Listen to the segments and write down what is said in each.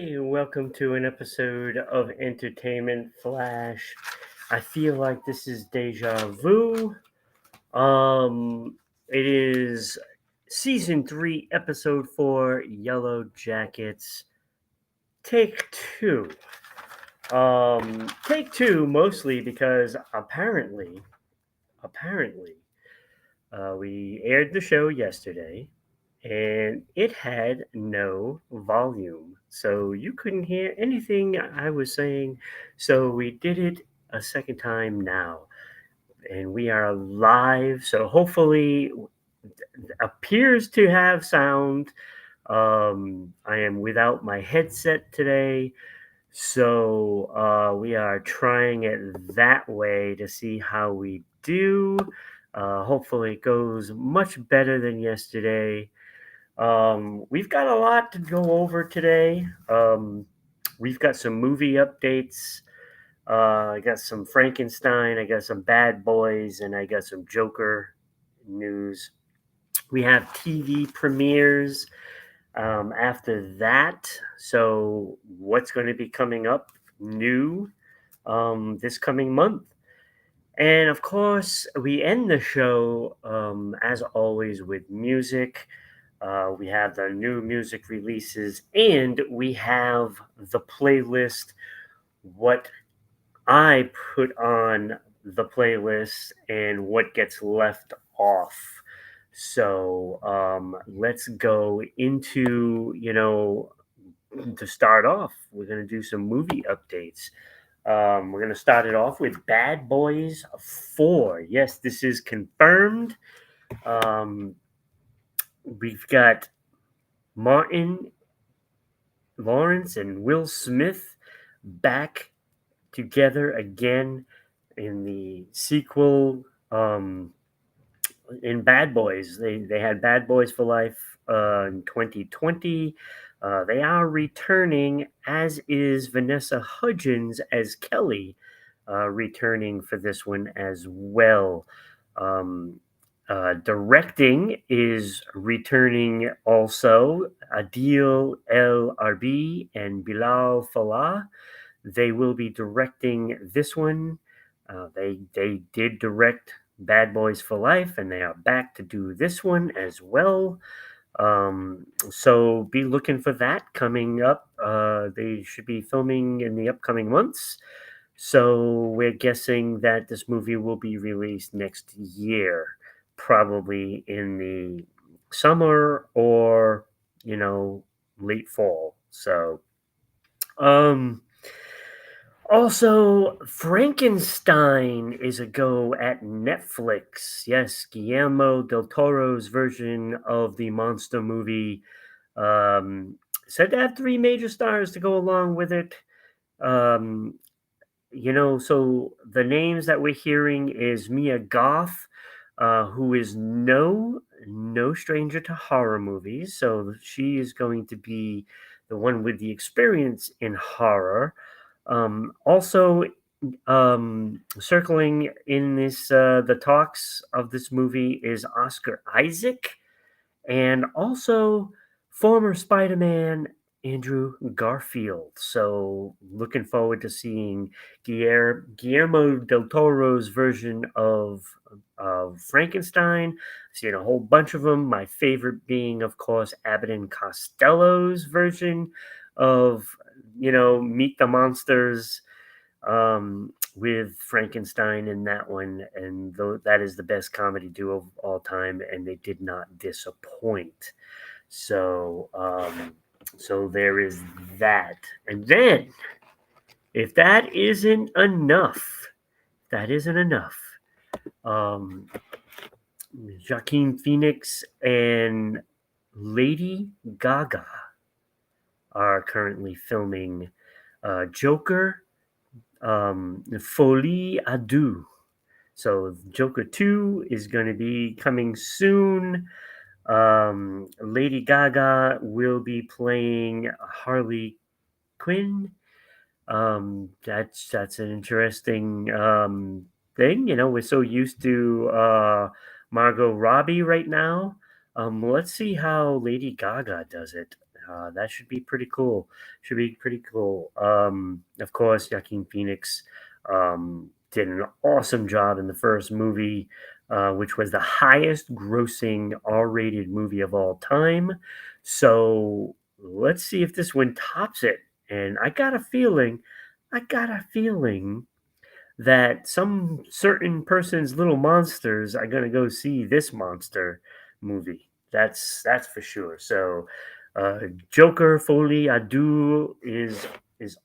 Hey, welcome to an episode of Entertainment Flash. I feel like this is deja vu. Um, it is season 3, episode 4, Yellow Jackets, take 2. Take 2 mostly because apparently, we aired the show yesterday and it had no volume. So you couldn't hear anything I was saying. So we did it a second time now. And we are live. So hopefully appears to have sound. I am without my headset today. So we are trying it that way to see how we do. Hopefully it goes much better than yesterday. We've got a lot to go over today. We've got some movie updates. I got some Frankenstein. I got some Bad Boys, and I got some Joker news. We have TV premieres after that. So, what's going to be coming up new this coming month? And of course, we end the show, as always, with music. We have the new music releases, and we have the playlist, what I put on the playlist, and what gets left off. So let's go into, to start off, we're going to do some movie updates. We're going to start it off with Bad Boys 4. Yes, this is confirmed. Um, we've got Martin Lawrence and Will Smith back together again in the sequel, in Bad Boys. They had Bad Boys for Life in 2020. They are returning, as is Vanessa Hudgens as Kelly, returning for this one as well. Um, Directing is returning also. Adil El Arbi and Bilal Falah. They will be directing this one. They did direct Bad Boys for Life, and they are back to do this one as well. So be looking for that coming up. They should be filming in the upcoming months. So we're guessing that this movie will be released next year, probably in the summer or, late fall. So, um, also, Frankenstein is a go at Netflix. Yes, Guillermo del Toro's version of the monster movie. Um, Said to have three major stars to go along with it. Um, so the names that we're hearing is Mia Goth, who is no stranger to horror movies. So she is going to be the one with the experience in horror. Also, circling in this the talks of this movie is Oscar Isaac, and also former Spider-Man Andrew Garfield. So looking forward to seeing Guillermo del Toro's version of Frankenstein. Seen a whole bunch of them. My favorite being, of course, Abbott and Costello's version of Meet the Monsters, with Frankenstein in that one, and that is the best comedy duo of all time, and they did not disappoint. So, so there is that, and then if that isn't enough. Um, Joaquin Phoenix and Lady Gaga are currently filming Joker, Folie à Deux. So Joker 2 is going to be coming soon. Lady Gaga will be playing Harley Quinn. That's an interesting thing. We're so used to Margot Robbie right now. Let's see how Lady Gaga does it. That should be pretty cool. Should be pretty cool. Of course, Joaquin Phoenix did an awesome job in the first movie, which was the highest grossing R-rated movie of all time. So let's see if this one tops it. And I got a feeling that some certain person's little monsters are going to go see this monster movie. That's for sure. So, uh, Joker Folie Adu is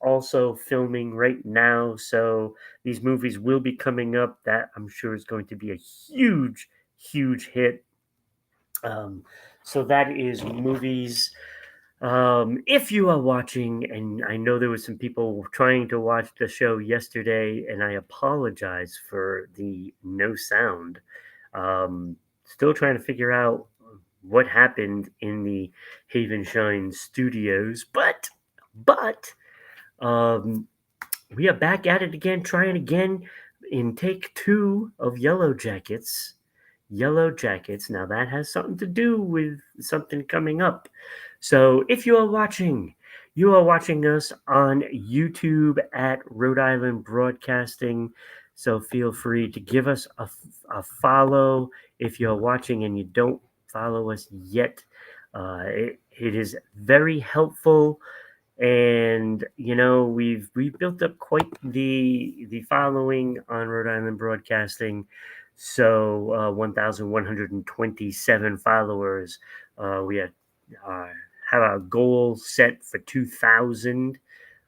also filming right now. So these movies will be coming up. That I'm sure is going to be a huge hit. Um, so that is movies. If you are watching, and I know there was some people trying to watch the show yesterday, and I apologize for the no sound. Still trying to figure out what happened in the Haven Shine studios, but um, we are back at it again, trying again in take two of Yellow Jackets. Yellow Jackets. Now that has something to do with something coming up. So if you are watching us on YouTube at Rhode Island Broadcasting. So feel free to give us a follow if you're watching and you don't follow us yet. It is very helpful, and we've built up quite the following on Rhode Island Broadcasting. So 1,127 followers. We have a goal set for 2,000.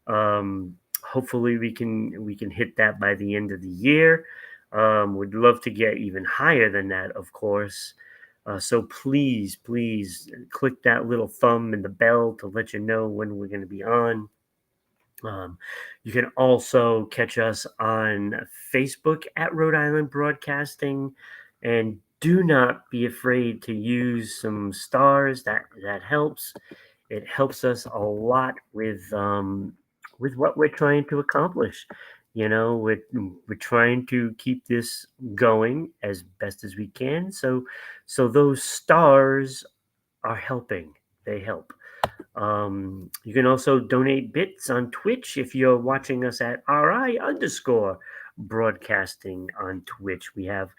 Hopefully we can hit that by the end of the year. Would love to get even higher than that, of course. So please click that little thumb and the bell to let you know when we're going to be on. Um, you can also catch us on Facebook at Rhode Island Broadcasting, and do not be afraid to use some stars. That helps. It helps us a lot with what we're trying to accomplish. We're trying to keep this going as best as we can. So those stars are helping. They help. You can also donate bits on Twitch if you're watching us at RI underscore broadcasting on Twitch. We have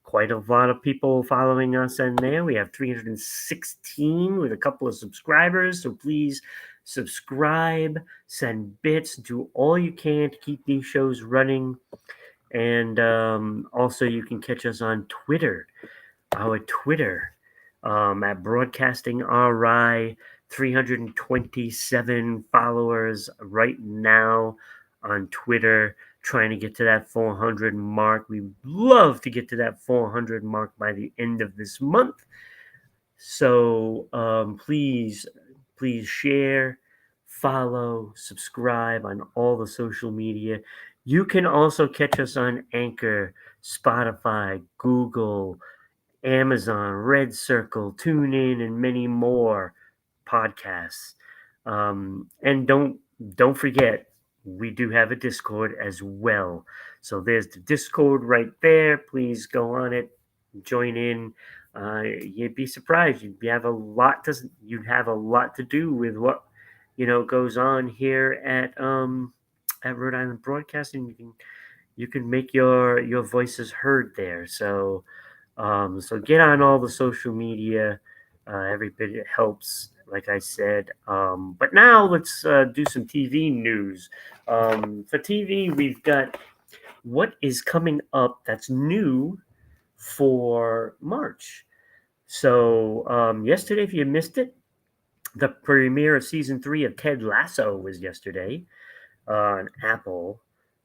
quite a lot of people following us in there. We have 316 with a couple of subscribers. So please subscribe, send bits, do all you can to keep these shows running. And also, you can catch us on Twitter, our Twitter at Broadcasting RI, 327 followers right now on Twitter, trying to get to that 400 mark. We love to get to that 400 mark by the end of this month. So please share, follow, subscribe on all the social media. You can also catch us on Anchor, Spotify, Google, Amazon, Red Circle, TuneIn, and many more podcasts. And don't forget, we do have a Discord as well. So there's the Discord right there. Please go on it, join in. You'd be surprised. You'd have a lot to do with what goes on here at Rhode Island Broadcasting. You can make your voices heard there. So get on all the social media. Every bit it helps, like I said. But now let's do some TV news. For TV, we've got what is coming up that's new for March. So yesterday, if you missed it, the premiere of season 3 of Ted Lasso was yesterday on Apple.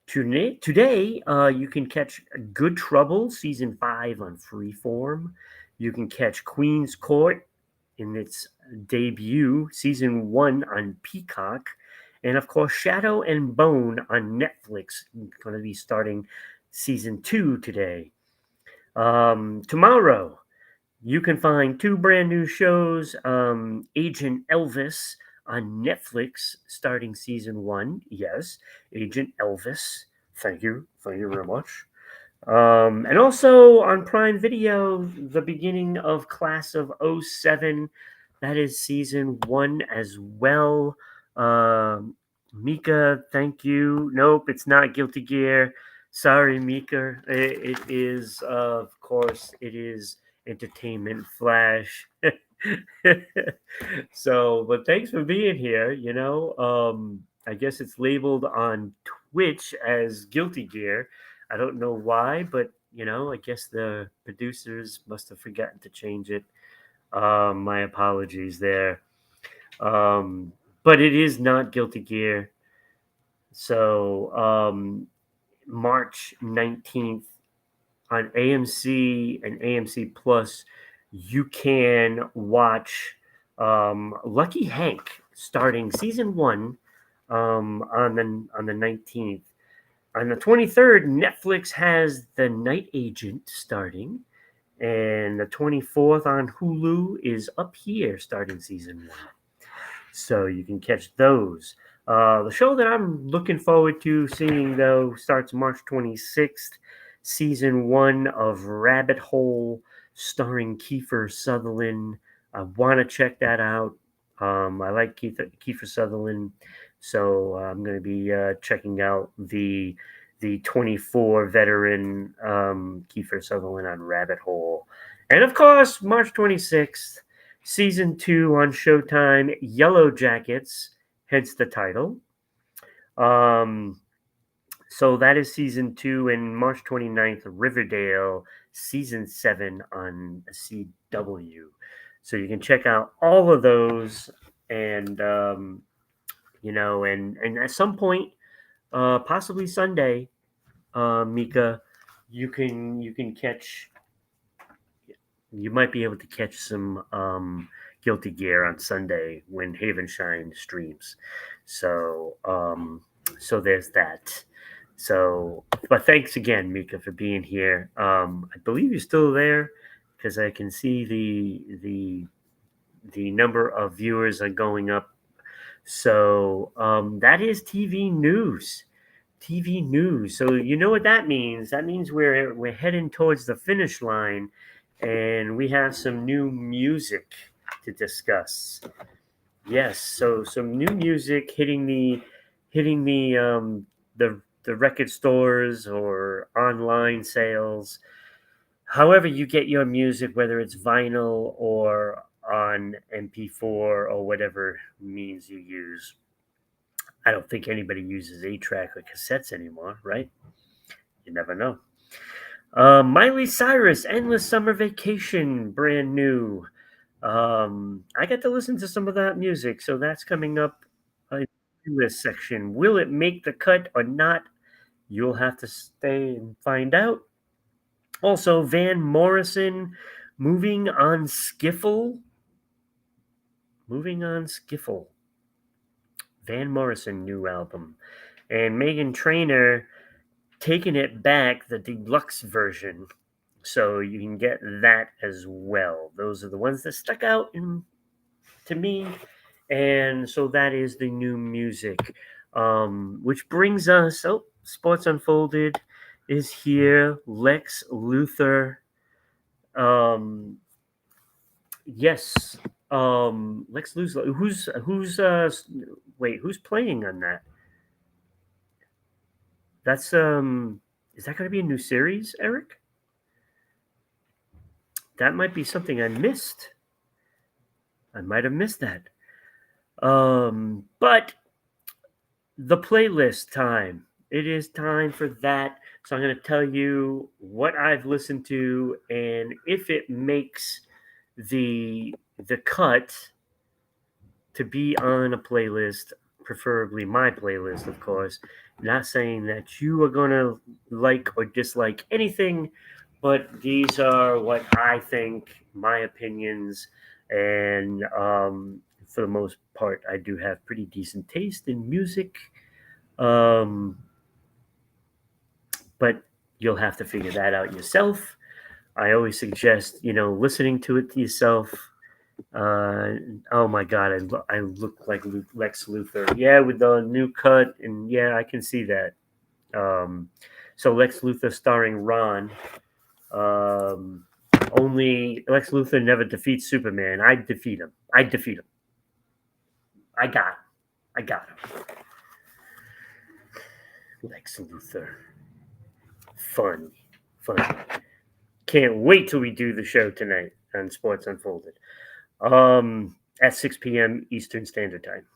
Today, you can catch Good Trouble season 5 on Freeform. You can catch Queen's Court in its debut season 1 on Peacock, and of course Shadow and Bone on Netflix. Going to be starting season 2 today. Tomorrow, you can find 2 brand new shows. Agent Elvis on Netflix starting season 1. Yes, Agent Elvis. Thank you very much. And also on Prime Video, the beginning of Class of '07. That is season 1 as well. Mika, thank you. Nope, it's not Guilty Gear. Sorry, Mika. It is, of course, it is Entertainment Flash. So, but thanks for being here. I guess it's labeled on Twitch as Guilty Gear. I don't know why, but I guess the producers must have forgotten to change it. My apologies there. Um, but it is not Guilty Gear. So March 19th on AMC and AMC Plus, you can watch Lucky Hank starting season 1 on the 19th. On the 23rd, Netflix has The Night Agent starting. And the 24th on Hulu is Up Here starting season 1. So you can catch those. The show that I'm looking forward to seeing, though, starts March 26th, season 1 of Rabbit Hole, starring Kiefer Sutherland. I want to check that out. I like Kiefer Sutherland, so I'm going to be checking out the 24 veteran Kiefer Sutherland on Rabbit Hole. And of course, March 26th, season 2 on Showtime, Yellow Jackets, hence the title. So that is season 2, and March 29th, Riverdale, season 7 on CW. So you can check out all of those, and and at some point, possibly Sunday, Mika, you can catch. You might be able to catch some Guilty Gear on Sunday when Havenshine streams. So so there's that. So, but thanks again, Mika, for being here. I believe you're still there because I can see the number of viewers are going up. So that is TV news. TV news. So you know what that means? That means we're heading towards the finish line, and we have some new music to discuss. Yes, so some new music hitting the record stores or online sales. However, you get your music, whether it's vinyl or on MP4 or whatever means you use. I don't think anybody uses 8-track or cassettes anymore, right? You never know. Miley Cyrus, Endless Summer Vacation, brand new. I got to listen to some of that music, so that's coming up in this section. Will it make the cut or not? You'll have to stay and find out. Also, Van Morrison, Moving on Skiffle. Moving on Skiffle. Van Morrison new album. And Megan Trainor, Taking It Back, the deluxe version. So you can get that as well. Those are the ones that stuck out to me. And so that is the new music. Which brings us, Sports Unfolded is here. Lex Luthor. Yes. Lex Luthor. Who's playing on that? That's is that going to be a new series, Eric? That might be something I missed. I might have missed that. But the playlist time. It is time for that. So I'm going to tell you what I've listened to and if it makes the cut to be on a playlist, preferably my playlist, of course. Not saying that you are going to like or dislike anything, but these are what I think, my opinions, and for the most part, I do have pretty decent taste in music. But you'll have to figure that out yourself. I always suggest, listening to it to yourself. Oh my God, I look like Lex Luthor. Yeah, with the new cut, and yeah, I can see that. So Lex Luthor starring Ron. Only Lex Luthor never defeats Superman. I defeat him. I defeat him. I got him. I got him. Lex Luthor. Fun. Fun. Can't wait till we do the show tonight on Sports Unfolded. At 6 p.m. Eastern Standard Time.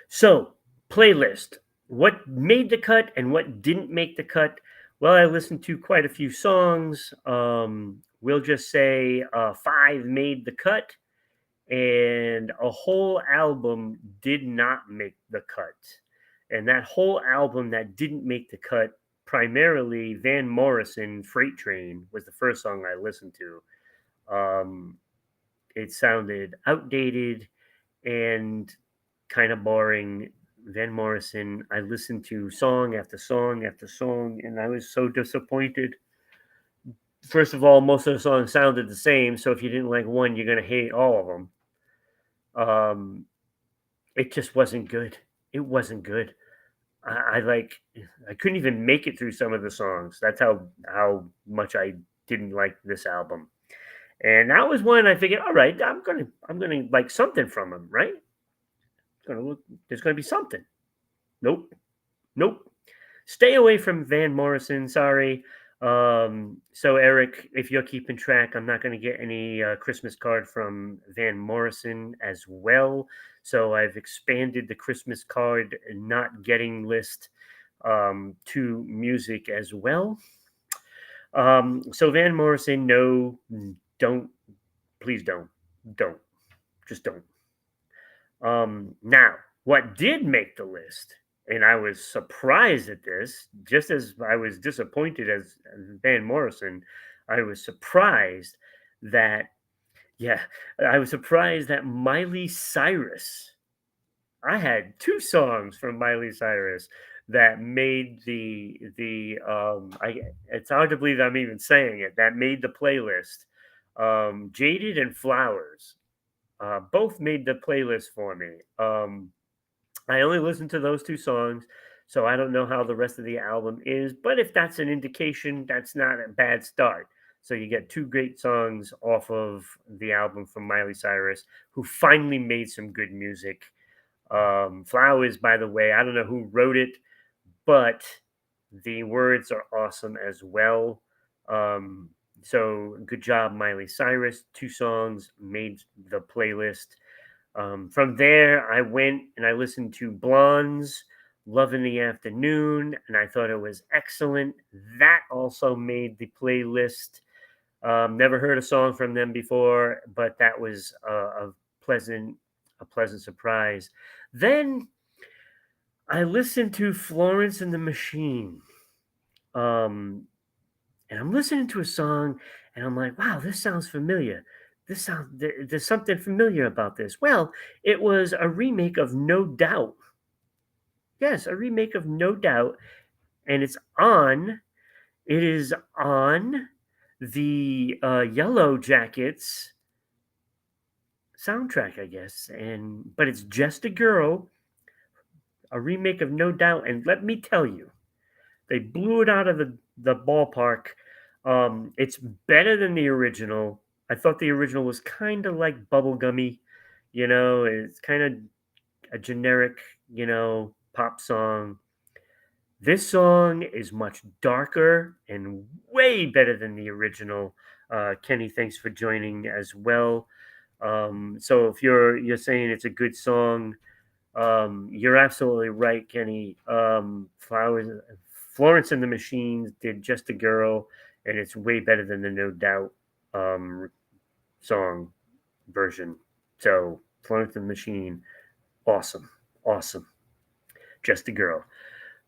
So, playlist. What made the cut and what didn't make the cut? Well, I listened to quite a few songs. We'll just say 5 made the cut, and a whole album did not make the cut. And that whole album that didn't make the cut, primarily Van Morrison, Freight Train, was the first song I listened to. It sounded outdated and kind of boring. Van Morrison, I listened to song after song after song, and I was so disappointed. First of all, most of the songs sounded the same, so if you didn't like one, you're gonna hate all of them. It just wasn't good. It wasn't good. I couldn't even make it through some of the songs. That's how much I didn't like this album. And that was when I figured, all right, I'm gonna like something from him, right? There's gonna be something. Nope, nope. Stay away from Van Morrison. Sorry. So Eric, if you're keeping track, I'm not going to get any Christmas card from Van Morrison as well. So I've expanded the Christmas card not getting list to music as well. So Van Morrison, no, don't, please don't, just don't. Now, what did make the list, and I was surprised at this, just as I was disappointed as Van Morrison, I was surprised that, yeah, I was surprised that Miley Cyrus, I had 2 songs from Miley Cyrus that made it's hard to believe I'm even saying it, that made the playlist. Jaded and Flowers both made the playlist for me. I only listened to those 2 songs, so I don't know how the rest of the album is. But if that's an indication, that's not a bad start. So you get 2 great songs off of the album from Miley Cyrus, who finally made some good music. Flowers, by the way, I don't know who wrote it, but the words are awesome as well. So good job, Miley Cyrus. 2 songs made the playlist. From there, I went and I listened to Blondes, Love in the Afternoon, and I thought it was excellent. That also made the playlist. Never heard a song from them before, but that was pleasant, a pleasant surprise. Then I listened to Florence and the Machine. And I'm listening to a song and I'm like, wow, this sounds familiar. There's something familiar about this. Well, it was a remake of No Doubt. Yes, a remake of No Doubt, and it is on the Yellow Jackets soundtrack, I guess. But it's Just a Girl, a remake of No Doubt, and let me tell you, they blew it out of the ballpark. It's better than the original. I thought the original was kind of like bubblegummy, it's kind of a generic, pop song. This song is much darker and way better than the original. Kenny, thanks for joining as well. So if you're saying it's a good song, you're absolutely right, Kenny. Florence and the Machines did Just a Girl, and it's way better than the No Doubt song version. So Florence and the Machine, awesome, awesome. Just a Girl.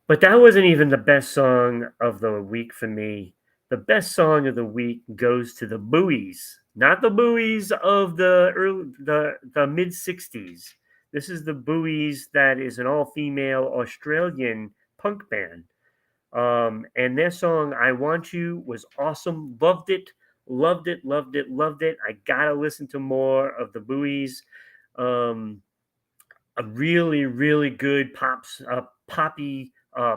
But that wasn't even the best song of the week for me. The best song of the week goes to the Buoys, not the Buoys of the mid '60s. This is the Buoys that is an all-female Australian punk band. And their song "I Want You" was awesome. Loved it, loved it, loved it, loved it. I gotta listen to more of the Buoys. A really, really good poppy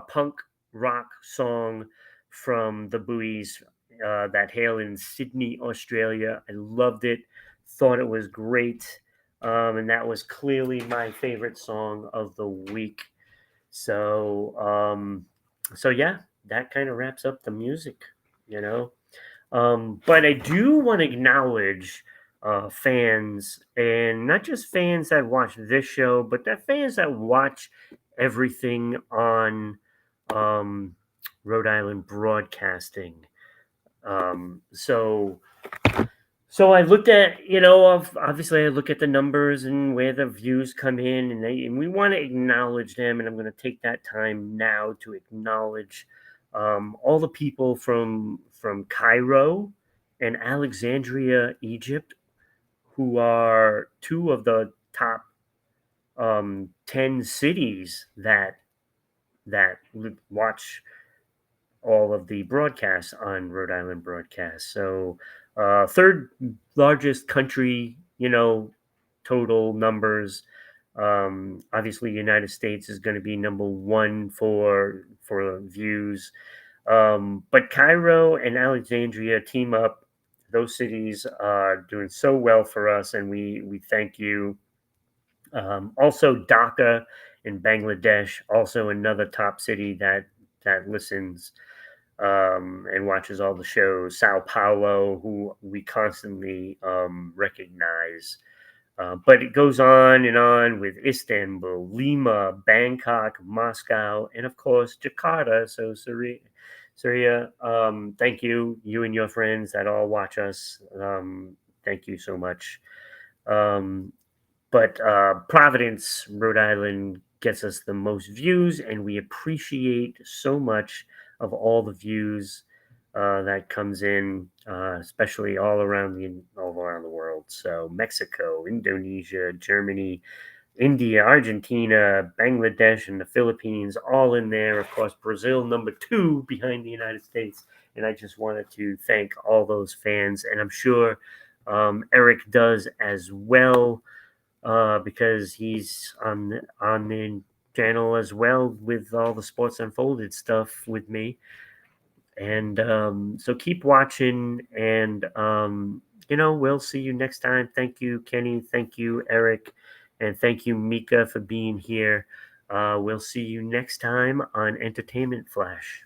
punk rock song from the Buoys. that hail in Sydney, Australia. I loved it, thought it was great, and that was clearly my favorite song of the week. So, so yeah, that kind of wraps up the music, you know. But I do want to acknowledge fans, and not just fans that watch this show, but that fans that watch everything on um, Rhode Island Broadcasting. So I looked at, obviously I look at the numbers and where the views come in, and we want to acknowledge them. And I'm going to take that time now to acknowledge all the people from Cairo and Alexandria, Egypt, who are two of the top 10 cities that watch all of the broadcasts on Rhode Island Broadcast. So, third largest country, total numbers. Obviously, United States is going to be number one for views. But Cairo and Alexandria team up. Those cities are doing so well for us, and we thank you. Also, Dhaka in Bangladesh, also another top city that listens and watches all the shows. Sao Paulo, who we constantly recognize. But it goes on with Istanbul, Lima, Bangkok, Moscow, and of course Jakarta. So Surya, thank you, you and your friends that all watch us. Thank you so much. Um, but Providence, Rhode Island gets us the most views, and we appreciate so much of all the views that comes in, especially all around the world. So Mexico, Indonesia, Germany, India, Argentina, Bangladesh, and the Philippines, all in there. Of course, Brazil, number two behind the United States. And I just wanted to thank all those fans, and I'm sure Eric does as well, because he's on the channel as well with all the Sports Unfolded stuff with me. And so keep watching, and we'll see you next time. Thank you, Kenny. Thank you, Eric, and thank you, Mika, for being here. We'll see you next time on Entertainment Flash.